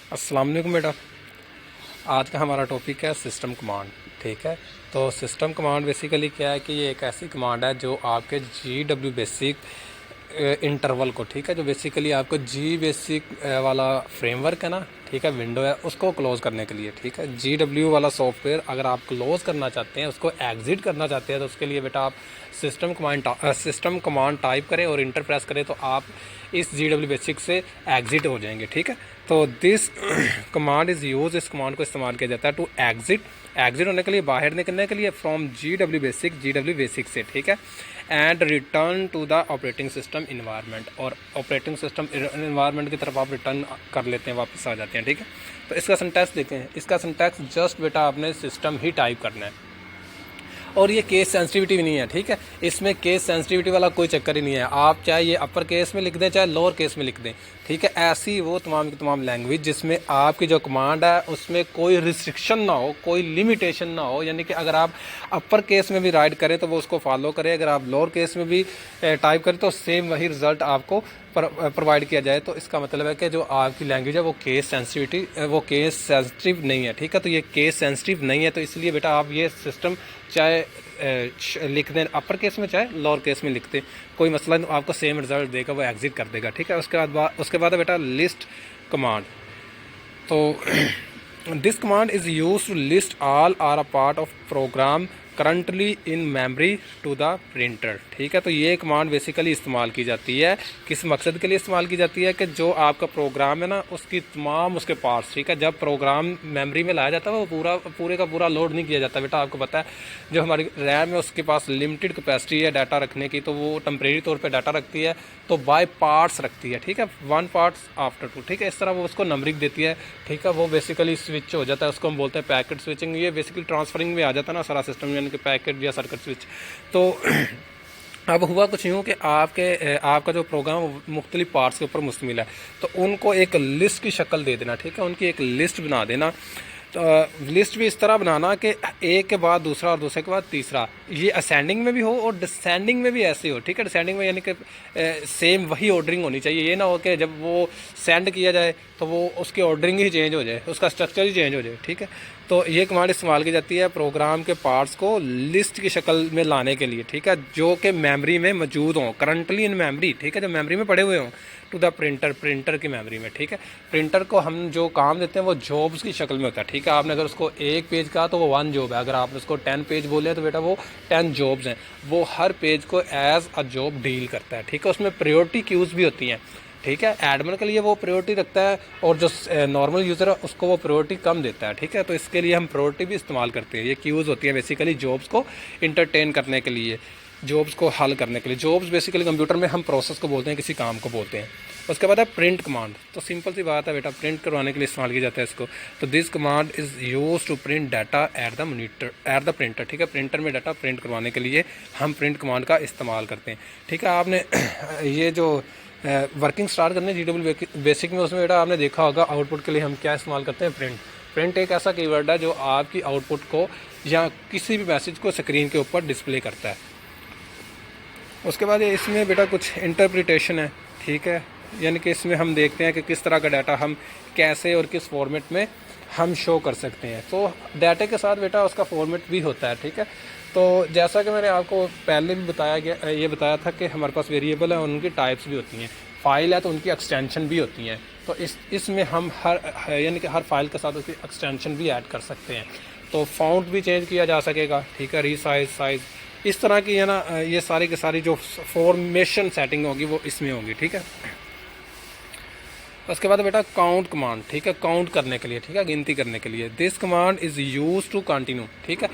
अस्सलाम वालेकुम बेटा। आज का हमारा टॉपिक है सिस्टम कमांड। ठीक है, तो सिस्टम कमांड बेसिकली क्या है कि ये एक ऐसी कमांड है जो आपके जी डब्ल्यू बेसिक इंटरवल को, ठीक है, जो बेसिकली आपको जी बेसिक वाला फ्रेमवर्क है ना, ठीक है, विंडो है, उसको क्लोज़ करने के लिए। ठीक है, जी डब्ल्यू वाला सॉफ्टवेयर अगर आप क्लोज़ करना चाहते हैं, उसको एग्ज़िट करना चाहते हैं, तो उसके लिए बेटा आप सिस्टम कमांड टाइप करें और इंटर प्रेस करें तो आप इस जी डब्ल्यू बेसिक से एग्ज़िट हो जाएंगे। ठीक है, तो दिस कमांड इज़ यूज, इस कमांड को इस्तेमाल किया जाता है टू एग्जिट होने के लिए, बाहर निकलने के लिए फ्रॉम जी डब्ल्यू बेसिक से। ठीक है, and return to the operating system environment, और ऑपरेटिंग सिस्टम इन्वायरमेंट की तरफ आप रिटर्न कर लेते हैं, वापस आ जाते हैं। ठीक है, तो इसका सिंटैक्स देखते हैं। इसका सिंटैक्स जस्ट बेटा आपने सिस्टम ही टाइप करना है, और ये केस सेंसिटिविटी भी नहीं है। ठीक है, इसमें केस सेंसिटिविटी वाला कोई चक्कर ही नहीं है। आप चाहे ये अपर केस में लिख दें चाहे लोअर केस में लिख दें। ठीक है, ऐसी वो तमाम की तमाम लैंग्वेज जिसमें आपकी जो कमांड है उसमें कोई रिस्ट्रिक्शन ना हो, कोई लिमिटेशन ना हो, यानी कि अगर आप अपर केस में भी राइट करें तो वो उसको फॉलो करे, अगर आप लोअर केस में भी टाइप करें तो सेम वही रिजल्ट आपको प्रोवाइड किया जाए। तो इसका मतलब है कि जो आपकी लैंग्वेज है वो केस सेंसिटिव नहीं है। ठीक है, तो ये केस सेंसिटिव नहीं है, तो इसलिए बेटा आप ये सिस्टम चाहे लिख दें अपर केस में चाहे लोअर केस में लिखते, कोई मसला नहीं, आपको सेम रिजल्ट देगा, वो एग्जिट कर देगा। ठीक है, उसके बाद है बेटा लिस्ट कमांड। तो this command is use to list all or a part of program currently in memory to the printer. ठीक है, तो ये कमांड बेसिकली इस्तेमाल की जाती है, किस मकसद के लिए इस्तेमाल की जाती है कि जो आपका प्रोग्राम है ना उसकी तमाम उसके पार्ट्स, ठीक है, जब प्रोग्राम मेमोरी में लाया जाता है वो पूरे का पूरा लोड नहीं किया जाता। बेटा आपको पता है जो हमारी रैम है उसके पास लिमिटेड कैपेसिटी है डाटा रखने की, तो वो टेम्परेरी तौर पर डाटा रखती है, तो बाय पार्ट्स रखती है। ठीक है, वन पार्ट्स आफ्टर टू। ठीक है, इस तरह वो उसको नंबरिंग देती है। ठीक है, वो बेसिकली स्विच हो जाता है, उसको हम बोलते हैं पैकेट स्विचिंग। ये बेसिकली ट्रांसफरिंग में आ जाता है ना सारा सिस्टम, यानी कि पैकेट या सर्किट स्विच। तो अब हुआ कुछ यूँ कि आपका जो प्रोग्राम मुख्तलिफ पार्ट्स के ऊपर मुश्तमिल है, तो उनको एक लिस्ट की शक्ल दे देना। ठीक है, उनकी एक लिस्ट बना देना। तो लिस्ट भी इस तरह बनाना कि एक के बाद दूसरा और दूसरे के बाद तीसरा, ये असेंडिंग में भी हो और डिसेंडिंग में भी ऐसे हो। ठीक है, डिसेंडिंग में यानी कि सेम वही ऑर्डरिंग होनी चाहिए। ये ना हो कि जब वो सेंड किया जाए तो वो उसकी ऑर्डरिंग ही चेंज हो जाए, उसका स्ट्रक्चर ही चेंज हो जाए। ठीक है, तो ये कमांड इस्तेमाल की जाती है प्रोग्राम के पार्ट्स को लिस्ट की शक्ल में लाने के लिए। ठीक है, जो कि मेमोरी में मौजूद हों, करंटली इन मेमोरी। ठीक है, जो मेमोरी में पड़े हुए हों टू द प्रिंटर की मेमोरी में। ठीक है, प्रिंटर को हम जो काम देते हैं वो जॉब्स की शक्ल में होता है। ठीक है, आपने अगर उसको एक पेज कहा तो वो 1 जॉब है, अगर आपने उसको 10 पेज बोले तो बेटा वो 10 जॉब्स हैं। वो हर पेज को एज अ जॉब डील करता है। ठीक है, उसमें प्रायोरिटी क्यूज़ भी होती हैं। ठीक है, एडमिन के लिए वो प्रायोरिटी रखता है और जो नॉर्मल यूज़र है उसको वो प्रायोरिटी कम देता है। ठीक है, तो इसके लिए हम प्रायोरिटी भी इस्तेमाल करते हैं। ये क्यूज़ होती है बेसिकली जॉब्स को इंटरटेन करने के लिए, जॉब्स को हल करने के लिए। जॉब्स बेसिकली कंप्यूटर में हम प्रोसेस को बोलते हैं, किसी काम को बोलते हैं। उसके बाद है प्रिंट कमांड। तो सिंपल सी बात है बेटा, प्रिंट करवाने के लिए इस्तेमाल किया जाता है इसको। तो this command is use to print data at the printer. ठीक है, प्रिंटर में डाटा प्रिंट करवाने के लिए हम प्रिंट कमांड का इस्तेमाल करते हैं। ठीक है, आपने ये जो वर्किंग स्टार्ट करने जी डब्ल्यू बेसिक में, उसमें बेटा आपने देखा होगा आउटपुट के लिए हम क्या इस्तेमाल करते हैं, प्रिंट एक ऐसा कीवर्ड है जो आपकी आउटपुट को या किसी भी मैसेज को स्क्रीन के ऊपर डिस्प्ले करता है। उसके बाद इसमें बेटा कुछ इंटरप्रिटेशन है। ठीक है, यानी कि इसमें हम देखते हैं कि किस तरह का डाटा हम कैसे और किस फॉर्मेट में हम शो कर सकते हैं। तो डाटा के साथ बेटा उसका फॉर्मेट भी होता है। ठीक है, तो जैसा कि मैंने आपको पहले भी बताया था कि हमारे पास वेरिएबल है और उनकी टाइप्स भी होती हैं। फ़ाइल है तो उनकी एक्सटेंशन भी होती हैं। तो इसमें हम यानी कि हर फाइल के साथ उसकी एक्सटेंशन भी ऐड कर सकते हैं। तो फ़ॉन्ट भी चेंज किया जा सकेगा। ठीक है, साइज़ इस तरह की है ना, ये सारी की सारी जो फॉर्मेशन सेटिंग होगी वो इसमें होगी। ठीक है, उसके बाद बेटा काउंट कमांड। ठीक है, काउंट करने के लिए, ठीक है, गिनती करने के लिए। This command is use to continue. ठीक है,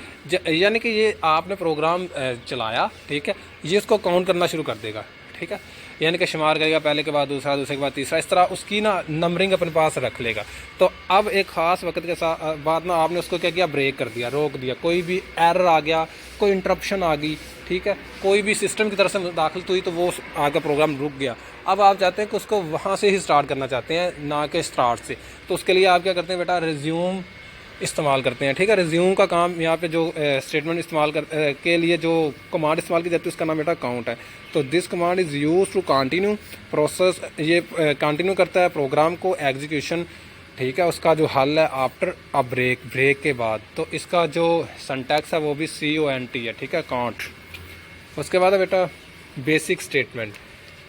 यानी कि ये आपने प्रोग्राम चलाया, ठीक है, ये इसको काउंट करना शुरू कर देगा। ठीक है, यानी कि शुमार करेगा, पहले के बाद दूसरा, दूसरे के बाद तीसरा, इस तरह उसकी ना नंबरिंग अपने पास रख लेगा। तो अब एक ख़ास वक्त के साथ बाद ना आपने उसको क्या किया, ब्रेक कर दिया, रोक दिया, कोई भी एरर आ गया, कोई इंटरप्शन आ गई, ठीक है, कोई भी सिस्टम की तरफ से दाखिल हुई तो वो आपका प्रोग्राम रुक गया। अब आप चाहते हैं कि उसको वहाँ से ही स्टार्ट करना चाहते हैं, ना कि स्टार्ट से। तो उसके लिए आप क्या करते हैं बेटा, रिज्यूम इस्तेमाल करते हैं। ठीक है, रिज्यूम का काम यहाँ पे जो स्टेटमेंट इस्तेमाल के लिए जो कमांड इस्तेमाल की जाती है उसका नाम बेटा काउंट है। तो this command is use to continue process, ये कंटिन्यू करता है प्रोग्राम को एग्जीक्यूशन। ठीक है, उसका जो हल है आफ्टर अ ब्रेक, ब्रेक के बाद। तो इसका जो सिंटैक्स है वो भी CONT है, ठीक है, कांट। उसके बाद है बेटा बेसिक स्टेटमेंट,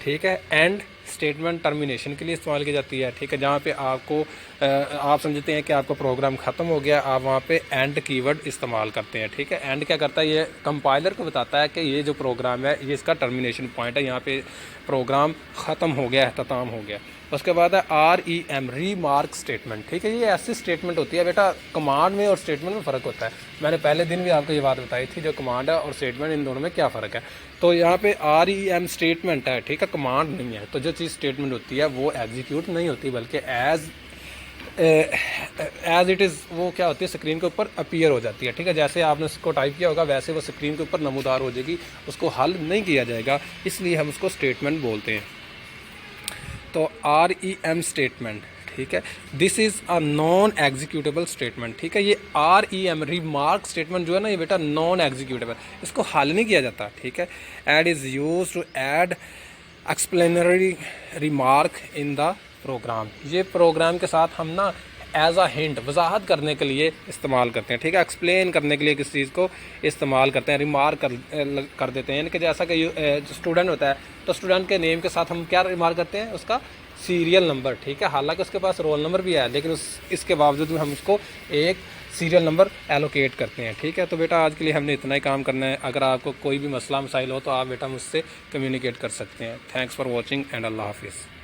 ठीक है। एंड स्टेटमेंट टर्मिनेशन के लिए इस्तेमाल की जाती है, ठीक है, जहाँ पे आपको आप समझते हैं कि आपका प्रोग्राम ख़त्म हो गया, आप वहाँ पे एंड कीवर्ड इस्तेमाल करते हैं, ठीक है। एंड क्या करता है, ये कंपाइलर को बताता है कि ये जो प्रोग्राम है ये इसका टर्मिनेशन पॉइंट है, यहाँ पे प्रोग्राम ख़त्म हो गया, अख्ताम हो गया। उसके बाद है REM, रीमार्क स्टेटमेंट, ठीक है। ये ऐसी स्टेटमेंट होती है बेटा, कमांड में और स्टेटमेंट में फ़र्क होता है। मैंने पहले दिन भी आपको ये बात बताई थी, जो कमांड है और स्टेटमेंट, इन दोनों में क्या फ़र्क है। तो यहाँ पे REM स्टेटमेंट है, ठीक है, कमांड नहीं है। तो जो चीज़ स्टेटमेंट होती है वो एग्जीक्यूट नहीं होती, बल्कि एज इट इज़ वो क्या होती है, स्क्रीन के ऊपर अपीयर हो जाती है, ठीक है। जैसे आपने उसको टाइप किया होगा वैसे वो स्क्रीन के ऊपर नमूदार हो जाएगी, उसको हल नहीं किया जाएगा, इसलिए हम उसको स्टेटमेंट बोलते हैं। तो REM स्टेटमेंट, ठीक है, this is a non executable statement, ठीक है। ये REM रीमार्क स्टेटमेंट जो है ना, ये बेटा नॉन एग्जीक्यूटेबल, इसको हल नहीं किया जाता, ठीक है। Add is use to add explanatory remark in the program, ये प्रोग्राम के साथ हम ना एज अ हिंट, वजाहत करने के लिए इस्तेमाल करते हैं, ठीक है। एक्सप्लेन करने के लिए किसी चीज़ को इस्तेमाल करते हैं, रिमार्क कर देते हैं। यानी कि जैसा कि जो स्टूडेंट होता है तो स्टूडेंट के नेम के साथ हम क्या रिमार्क करते हैं, उसका सीरियल नंबर, ठीक है। हालांकि उसके पास रोल नंबर भी है, लेकिन इसके बावजूद भी हम उसको एक सीरियल नंबर एलोकेट करते हैं, ठीक है। तो बेटा आज के लिए हमने इतना ही काम करना है। अगर आपको कोई भी मसला मसाइल हो तो आप बेटा मुझसे कम्युनिकेट कर सकते हैं। थैंक्स फॉर वॉचिंग एंड अल्लाह हाफिज़।